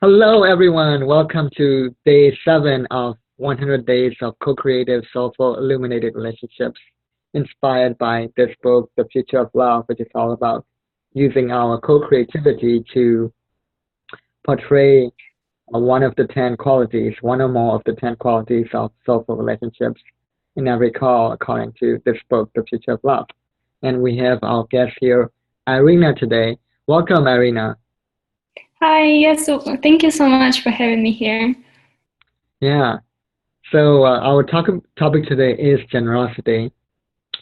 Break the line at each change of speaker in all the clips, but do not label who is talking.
Hello, everyone. Welcome to day 7 of 100 Days of Co-Creative, Soulful, Illuminated Relationships, inspired by this book, The Future of Love, which is all about using our co-creativity to portray one of the 10 qualities, one or more of the 10 qualities of soulful relationships in every call, according to this book, The Future of Love. And we have our guest here, Irina, today. Welcome, Irina.
Hi, yes, so thank you so much for having me here.
Yeah. So our topic today is generosity.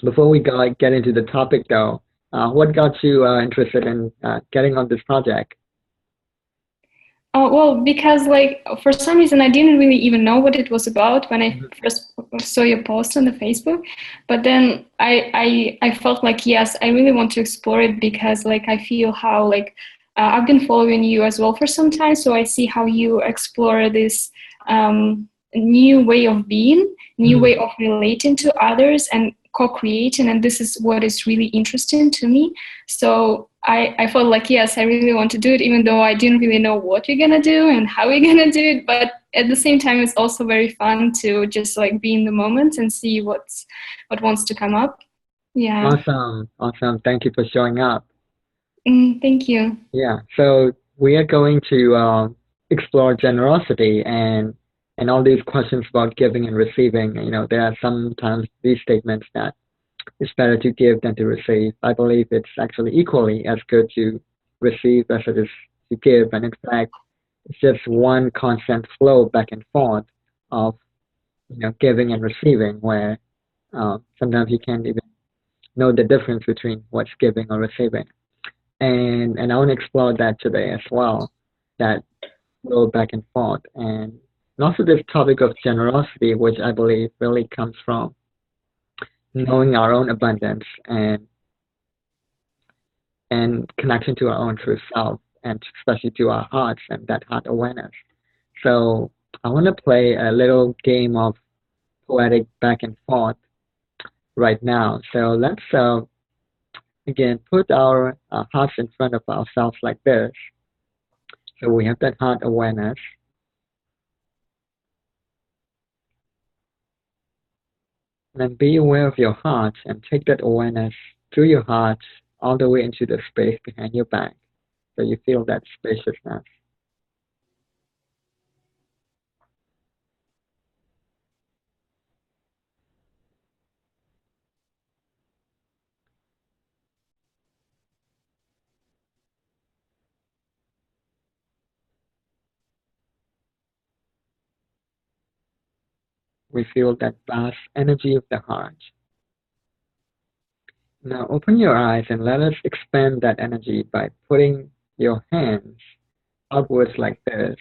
Before we get into the topic, though, what got you interested in getting on this project?
Well, because for some reason I didn't really even know what it was about when I
Mhm.
first saw your post on the Facebook, but then I felt like yes, I really want to explore it because I feel how I've been following you as well for some time, so I see how you explore this new way of being, new
Mhm.
way of relating to others and co-creating, and this is what is really interesting to me. So I felt like, yes, I really want to do it, even though I didn't really know what we're going to do and how we're going to do it. But at the same time, it's also very fun to just be in the moment and see what wants to come up. Yeah.
Awesome, awesome. Thank you for showing up.
Thank you.
Yeah. So we are going to explore generosity and all these questions about giving and receiving. There are sometimes these statements that it's better to give than to receive. I believe it's actually equally as good to receive as it is to give. And in fact, it's just one constant flow back and forth of giving and receiving, where sometimes you can't even know the difference between what's giving or receiving. And I want to explore that today as well, that flow back and forth, and also this topic of generosity, which I believe really comes from knowing our own abundance and connection to our own true self, and especially to our hearts and that heart awareness. So I want to play a little game of poetic back and forth right now. So let's again put our hearts in front of ourselves like this. So we have that heart awareness, and then be aware of your heart and take that awareness through your heart all the way into the space behind your back. So you feel that spaciousness. We feel that vast energy of the heart. Now open your eyes and let us expand that energy by putting your hands upwards like this.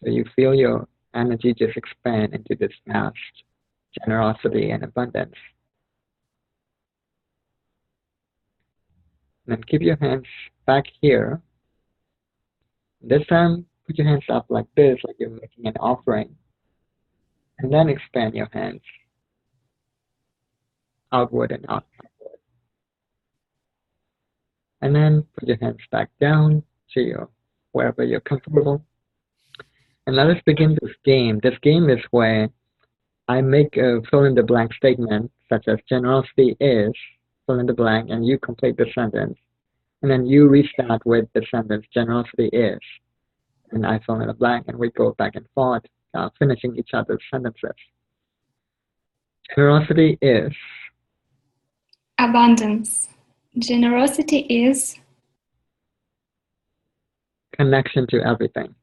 So you feel your energy just expand into this vast generosity and abundance. And then keep your hands back here. This time, put your hands up like this, like you're making an offering. And then expand your hands outward and out. And then put your hands back down to your wherever you're comfortable. And let us begin this game. This game is where I make a fill in the blank statement, such as generosity is fill in the blank, and you complete the sentence. And then you restart with the sentence generosity is, and I fill in the blank, and we go back and forth, finishing each other's sentences. Generosity is
Abundance. Generosity is
connection to everything.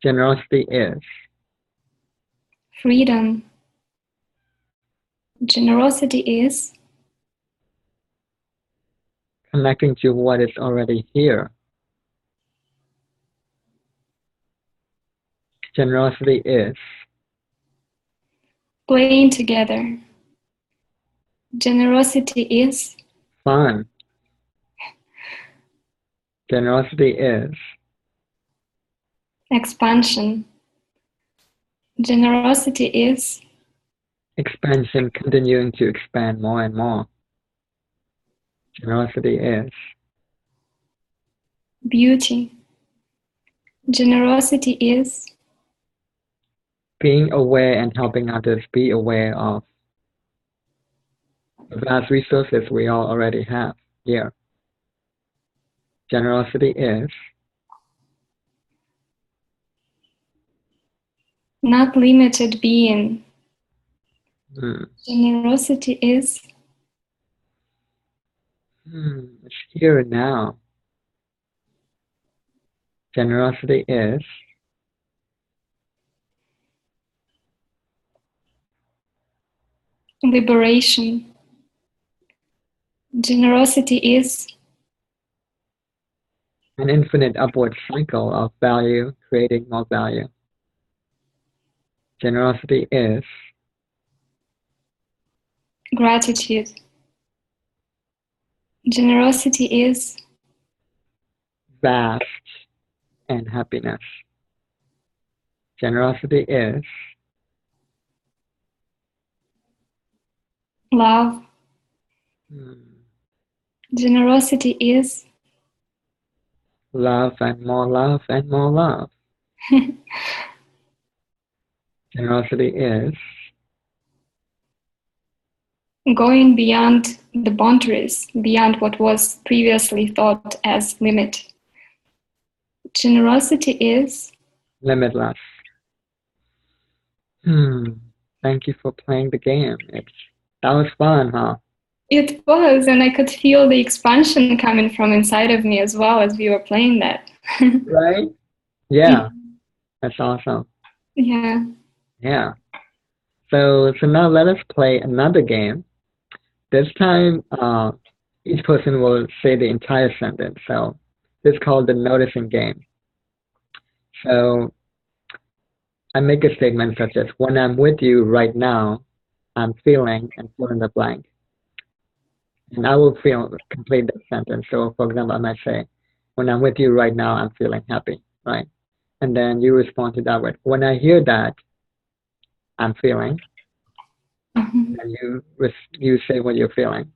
Generosity is
freedom. Generosity is
connecting to what is already here. Generosity is
playing together. Generosity is
fun. Generosity is
expansion. Generosity is
expansion, continuing to expand more and more. Generosity is
beauty. Generosity is
being aware and helping others be aware of the vast resources we all already have here. Generosity is
not limited being.
hmm,
Generosity is
it's here and now. Generosity is
liberation. Generosity is
an infinite upward cycle of value, creating more value. Generosity is
gratitude. Generosity is
vast and happiness. Generosity is
love.
hmm,
Generosity is
love and more love and more love. Generosity is
going beyond the boundaries, beyond what was previously thought as limit. Generosity is
limitless. Hmm. Thank you for playing the game. That was fun, huh?
it was, and I could feel the expansion coming from inside of me as well as we were playing that.
Right? Yeah, that's awesome.
Yeah.
Yeah. So now let us play another game. This time, each person will say the entire sentence. So this is called the noticing game. So I make a statement such as, when I'm with you right now, I'm feeling, and fill in the blank. And I will complete that sentence. So for example, I might say, when I'm with you right now, I'm feeling happy, right? And then you respond to that with, when I hear that, I'm feeling.
Mhm.
And you say what you're feeling.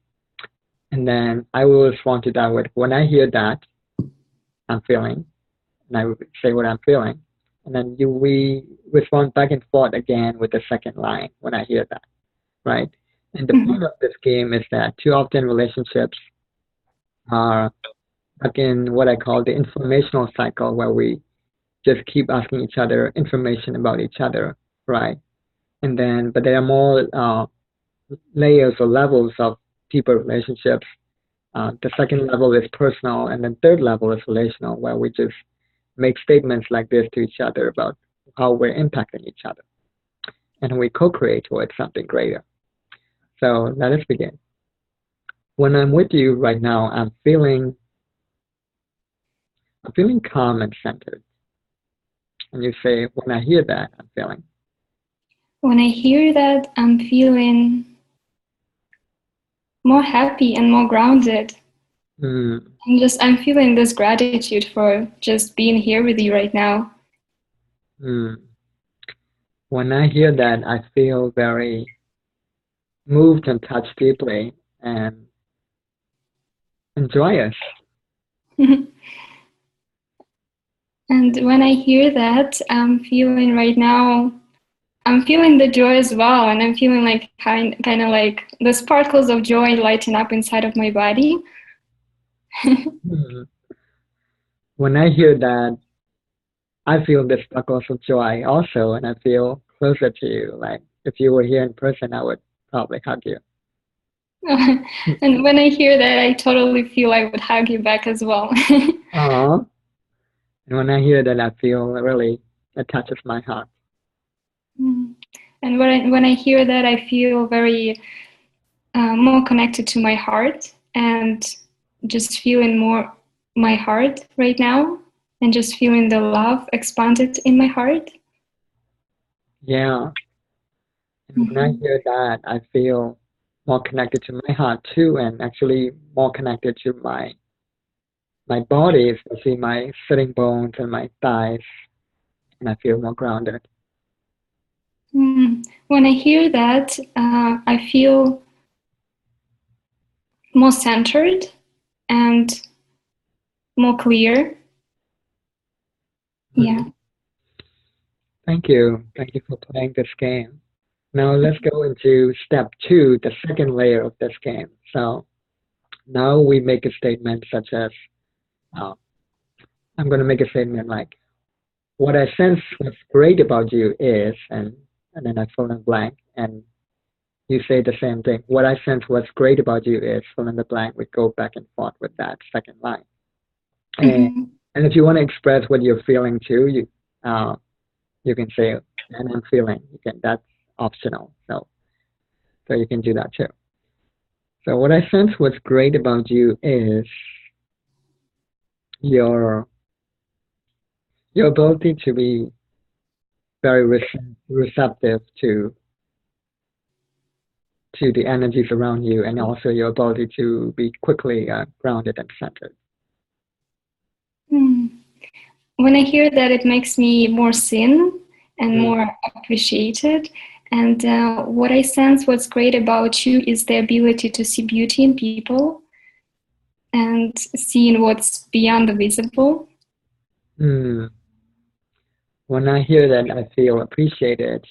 And then I will respond to that with, when I hear that, I'm feeling. And I would say what I'm feeling. And then we respond back and forth again with the second line when I hear that, right? And the point of this game is that too often relationships are like in what I call the informational cycle, where we just keep asking each other information about each other, right? And then, but there are more layers or levels of deeper relationships. The second level is personal, and then third level is relational, where we just make statements like this to each other about how we're impacting each other, and we co-create towards something greater. So let us begin. When I'm with you right now, I'm feeling calm and centered. And you say, when I hear that, I'm feeling.
When I hear that, I'm feeling more happy and more grounded.
Mm,
I'm feeling this gratitude for just being here with you right now.
mm. When I hear that, I feel very moved and touched deeply and joyous.
And when I hear that, I'm feeling right now, I'm feeling the joy as well. And I'm feeling like kind of like the sparkles of joy lighting up inside of my body.
Mm. When I hear that, I feel the sparkles of joy also, and I feel closer to you. Like if you were here in person, I would probably hug you.
And when I hear that, I totally feel I would hug you back as well.
Aww. And when I hear that, I feel really, it touches my heart.
Mm. And when I hear that, I feel very more connected to my heart and just feeling more my heart right now and just feeling the love expanded in my heart.
Yeah. And when I
Mm-hmm.
hear that, I feel more connected to my heart too, and actually more connected to my body, especially my sitting bones and my thighs, and I feel more grounded.
Mm. When I hear that, I feel more centered and more clear. Yeah.
Mhm. Thank you. Thank you for playing this game. Now let's go into step two, the second layer of this game. So now we make a statement such as, uh, I'm going to make a statement like, what I sense what's great about you is, and then I fill in blank, and you say the same thing. What I sense what's great about you is, fill in the blank. We go back and forth with that second line. And,
Mm-hmm.
and if you want to express what you're feeling too, uh, you can say, and I'm feeling. You can, that's optional. So you can do that too. So what I sense what's great about you is your your ability to be very receptive to the energies around you, and also your ability to be quickly grounded and centered.
Mm. When I hear that, it makes me more seen and
Mm.
more appreciated. And what I sense what's great about you is the ability to see beauty in people and seeing what's beyond the visible.
Mm. When I hear that, I feel appreciated,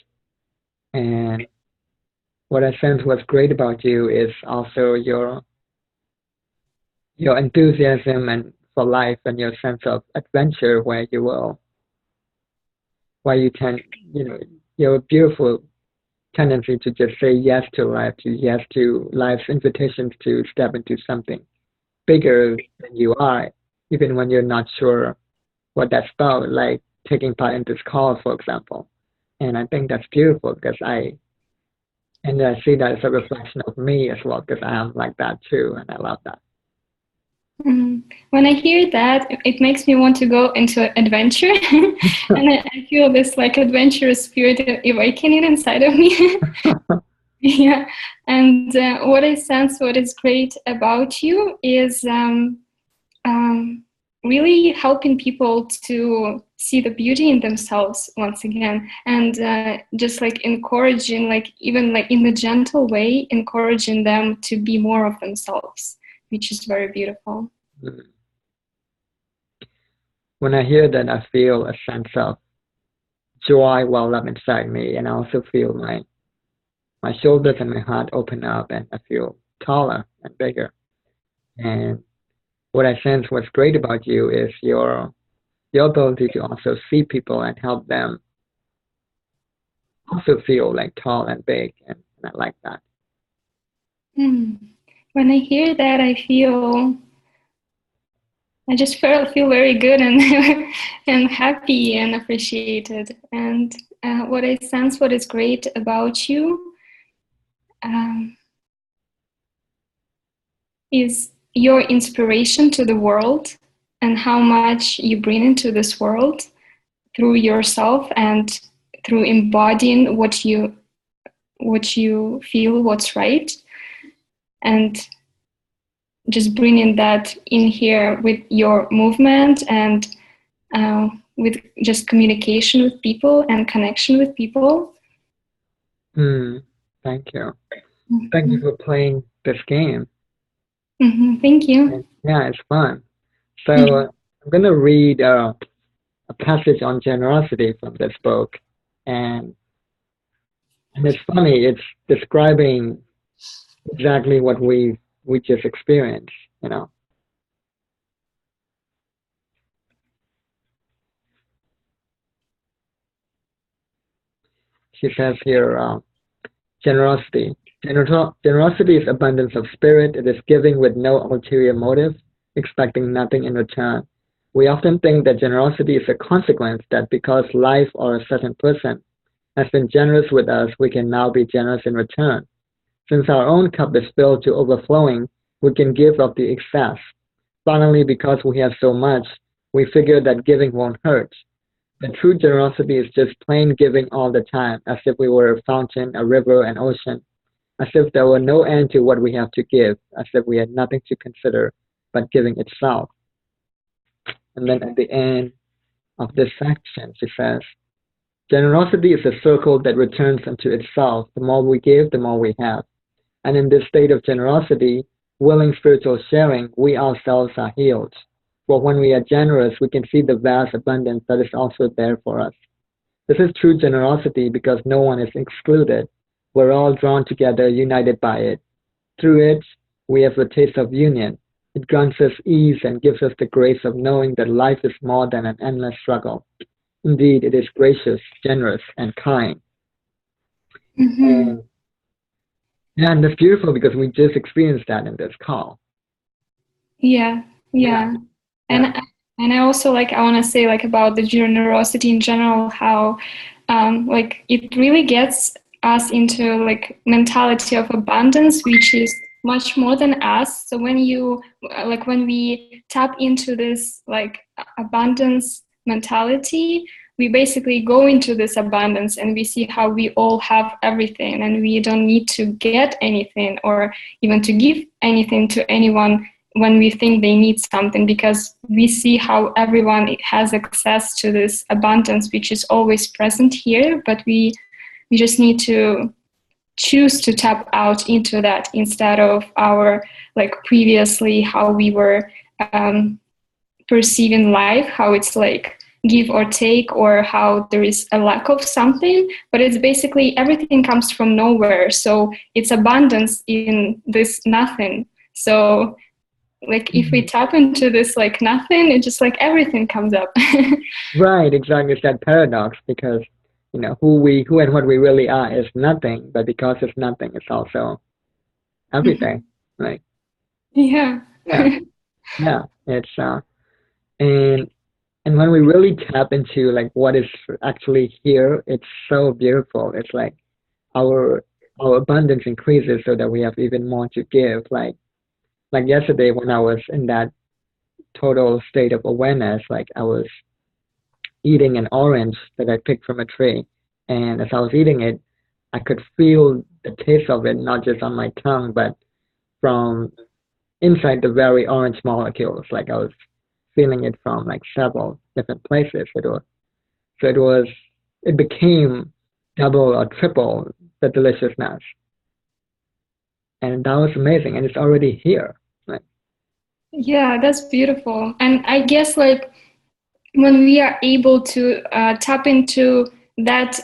and what I sense what's great about you is also your enthusiasm and for life and your sense of adventure, where you can, you know, your beautiful tendency to just say yes to life, to yes to life's invitations to step into something bigger than you are, even when you're not sure what that's about, like taking part in this call, for example. And I think that's beautiful because and I see that as a reflection of me as well, because I am like that too, and I love that.
Mm. When I hear that, it makes me want to go into adventure, and I feel this like adventurous spirit awakening inside of me. Yeah, and what I sense, what is great about you is um, really helping people to see the beauty in themselves once again, and just like encouraging, like even like in the gentle way, encouraging them to be more of themselves, which is very beautiful.
When I hear that, I feel a sense of joy well up inside me, and I also feel my shoulders and my heart open up, and I feel taller and bigger. And what I sense what's great about you is your ability to also see people and help them also feel like tall and big, and I like that.
Mm. When I hear that, I just feel very good and and happy and appreciated. And what I sense, what is great about you, um, is your inspiration to the world and how much you bring into this world through yourself and through embodying what you feel, what's right, and just bringing that in here with your movement and with just communication with people and connection with people.
Hmm. Thank you. Thank you
Mm-hmm.
for playing this game.
Mm-hmm. Thank
And
you.
yeah, it's fun. So
Mm-hmm.
I'm gonna read a passage on generosity from this book, and and it's funny. It's describing exactly what we just experienced. You know, she says here, generosity. Generosity is abundance of spirit. It is giving with no ulterior motive, expecting nothing in return. We often think that generosity is a consequence, that because life or a certain person has been generous with us, we can now be generous in return. Since our own cup is filled to overflowing, we can give of the excess. Finally, because we have so much, we figure that giving won't hurt. The true generosity is just plain giving all the time, as if we were a fountain, a river, an ocean, as if there were no end to what we have to give, as if we had nothing to consider but giving itself. And then at the end of this section, she says, generosity is a circle that returns unto itself. The more we give, the more we have. And in this state of generosity, willing spiritual sharing, we ourselves are healed. For when we are generous, we can see the vast abundance that is also there for us. This is true generosity because no one is excluded. We're all drawn together, united by it. Through it, we have a taste of union. It grants us ease and gives us the grace of knowing that life is more than an endless struggle. Indeed, it is gracious, generous, and kind.
Mm-hmm.
And, and that's beautiful because we just experienced that in this call.
Yeah,
Yeah,
yeah.
yeah.
And I also like I want to say like about the generosity in general, how like it really gets us into like mentality of abundance, which is much more than us. So when you like when we tap into this like abundance mentality, we basically go into this abundance and we see how we all have everything and we don't need to get anything or even to give anything to anyone when we think they need something, because we see how everyone has access to this abundance which is always present here, but we just need to choose to tap out into that instead of our like previously how we were um, perceiving life, how it's like give or take or how there is a lack of something, but it's basically everything comes from nowhere, so it's abundance in this nothing. So like if we
Mhm.
tap into this like nothing, it's just like everything comes up.
Right, exactly. It's that paradox because, who and what we really are is nothing, but because it's nothing, it's also everything. Right?
Yeah.
Yeah, yeah. And and when we really tap into like what is actually here, it's so beautiful. It's like our our abundance increases so that we have even more to give. Like yesterday when I was in that total state of awareness, like I was eating an orange that I picked from a tree, and as I was eating it, I could feel the taste of it not just on my tongue, but from inside the very orange molecules. Like I was feeling it from like several different places. So it became double or triple the deliciousness, and that was amazing. And it's already here. Like,
Yeah, that's beautiful. And I guess like when we are able to tap into that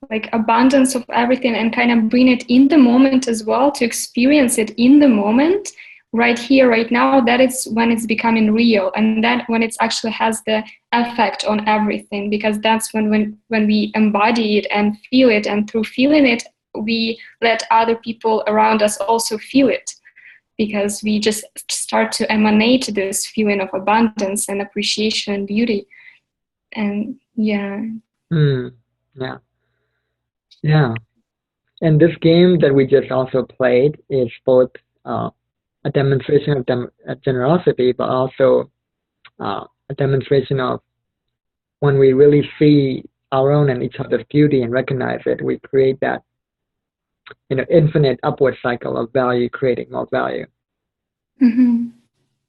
like abundance of everything and kind of bring it in the moment as well, to experience it in the moment, right here right now, that is when it's becoming real, and that when it actually has the effect on everything, because that's when we embody it and feel it, and through feeling it we let other people around us also feel it, because we just start to emanate this feeling of abundance and appreciation and beauty. And yeah.
hmm, yeah, yeah. And this game that we just also played is both uh, a demonstration of generosity, but also a demonstration of when we really see our own and each other's beauty and recognize it, we create that infinite upward cycle of value, creating more value,
Mm-hmm.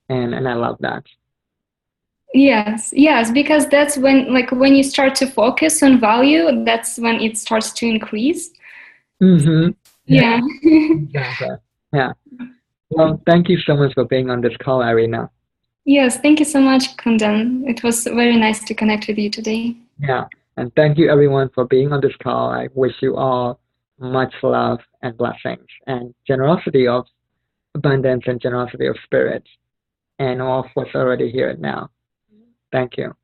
and I love that.
Yes, yes, because that's when like when you start to focus on value, that's when it starts to increase.
Mm-hmm. Yeah,
Yeah.
exactly. Yeah. Well, thank you so much for being on this call, Irina.
Yes, thank you so much, Kundan. It was very nice to connect with you today.
Yeah, and thank you everyone for being on this call. I wish you all much love and blessings and generosity of abundance and generosity of spirit and all of what's already here now. Thank you.